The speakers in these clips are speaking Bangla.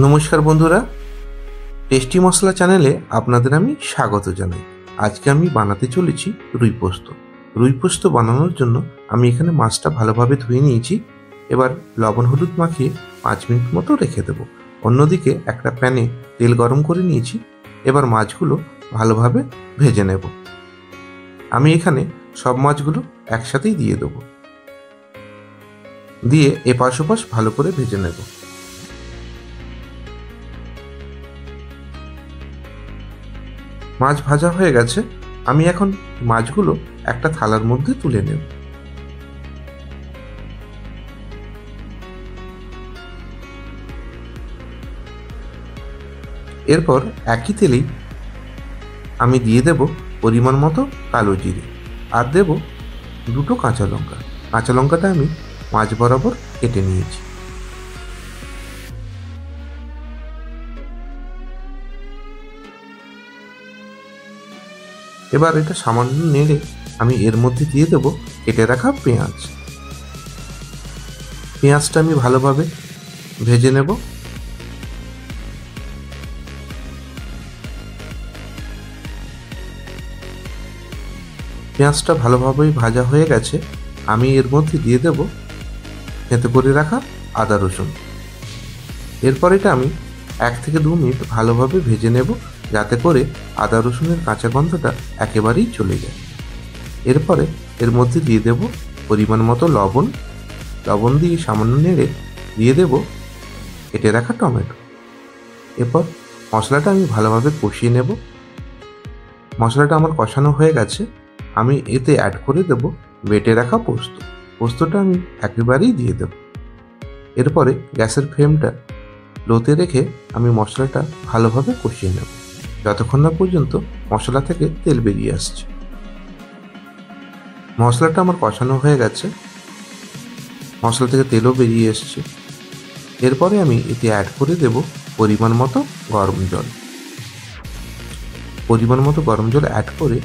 নমস্কার বন্ধুরা, টেস্টি মশলা চ্যানেলে আপনাদের আমি স্বাগত জানাই। আজকে আমি বানাতে চলেছি রুই পোস্ত। রুই পোস্ত বানানোর জন্য আমি এখানে মাছটা ভালোভাবে ধুয়ে নিয়েছি। এবার লবণ হলুদ মাখিয়ে 5 মিনিট মতো রেখে দেব। অন্যদিকে একটা প্যানে তেল গরম করে নিয়েছি। এবার মাছগুলো ভালোভাবে ভেজে নেব। আমি এখানে সব মাছগুলো একসাথেই দিয়ে দেবো, দিয়ে এপাশ ওপাশ ভালো করে ভেজে নেব। মাছ ভাজা হয়ে গেছে। আমি এখন মাছগুলো একটা থালার মধ্যে তুলে নেব। এরপর একই তেলেই আমি দিয়ে দেব পরিমাণ মতো কালো জিরে, আর দেব 2 কাঁচা লঙ্কা। কাঁচা লঙ্কাটা আমি মাছ বরাবর কেটে নিয়েছি। এবার এটা সামান্য নেড়ে আমি এর মধ্যে দিয়ে দেব কেটে রাখা পেঁয়াজ। পেঁয়াজটা আমি ভালোভাবে ভেজে নেব। পেঁয়াজটা ভালোভাবেই ভাজা হয়ে গেছে। আমি এর মধ্যে দিয়ে দেব থেঁতো করে রাখা আদা রসুন। এরপর এটা আমি 1 থেকে 2 মিনিট ভালোভাবে ভেজে নেব, যাতে করে আদা রসুনের কাঁচা গন্ধটা একেবারেই চলে যায়। এরপরে এর মধ্যে দিয়ে দেব পরিমাণ মতো লবণ। লবণ দিয়ে সামান্য নেড়ে দিয়ে দেব কেটে রাখা টমেটো। এরপর মশলাটা আমি ভালোভাবে কষিয়ে নেব। মশলাটা আমার কষানো হয়ে গেছে। আমি এতে অ্যাড করে দেব বেটে রাখা পোস্ত। পোস্তটা আমি একেবারেই দিয়ে দেব। এরপরে গ্যাসের ফ্লেমটা লোতে রেখে আমি মশলাটা ভালোভাবে কষিয়ে নেব, যতক্ষণ না পর্যন্ত মশলা থেকে তেল বেরিয়ে আসছে। মশলাটা আমার কষানো হয়ে গেছে। মশলা থেকে তেলও বেরিয়ে এসছে। এরপরে আমি এতে অ্যাড করে দেব পরিমাণ মতো গরম জল। পরিমাণ মতো গরম জল অ্যাড করে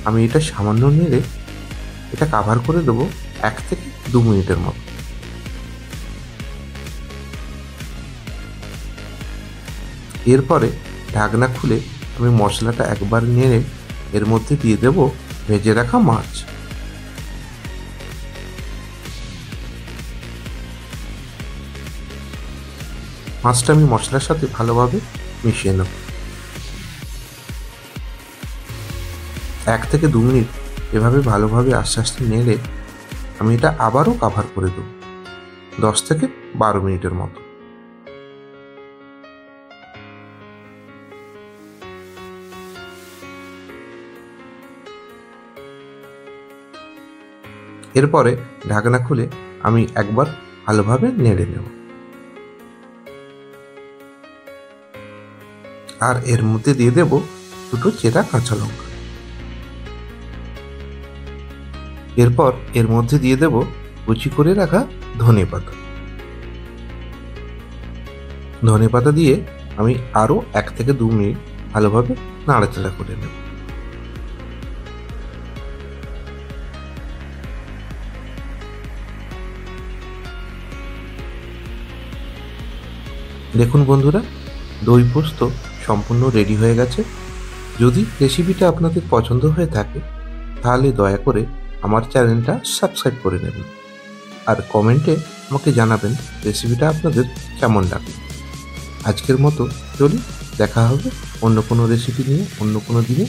আমি এটা সামান্য নেড়ে এটা কাভার করে দেবো 1 থেকে 2 মিনিটের মতো। এরপরে ঢাকনা খুলে আমি মশলাটা একবার নেড়ে এর মধ্যে দিয়ে দেব ভেজে রাখা মাছ। মাছটা আমি মশলার সাথে ভালোভাবে মিশিয়ে নেব। 1 থেকে 2 মিনিট এভাবে ভালোভাবে আস্তে আস্তে নেড়ে আমি এটা আবারও কাভার করে দেব 10 থেকে 12 মিনিটের মতো। এরপরে ঢাকনা খুলে আমি একবার ভালোভাবে নেড়ে নেব, আর এর মধ্যে দিয়ে দেব 2 চেরা কাঁচা লঙ্কা। এরপর এর মধ্যে দিয়ে দেব কুচি করে রাখা ধনেপাতা। ধনেপাতা দিয়ে আমি আরও 1 থেকে 2 মিনিট ভালোভাবে নাড়াচাড়া করে নেব। দেখুন বন্ধুরা, দই পোস্ত সম্পূর্ণ রেডি হয়ে গেছে। যদি রেসিপিটা আপনাদের পছন্দ হয়ে থাকে তাহলে দয়া করে আমার চ্যানেলটা সাবস্ক্রাইব করে নেবেন, আর কমেন্টে আমাকে জানাবেন রেসিপিটা আপনাদের কেমন লাগবে। আজকের মতো চলি, দেখা হবে অন্য কোনো রেসিপি নিয়ে অন্য কোনো দিনে।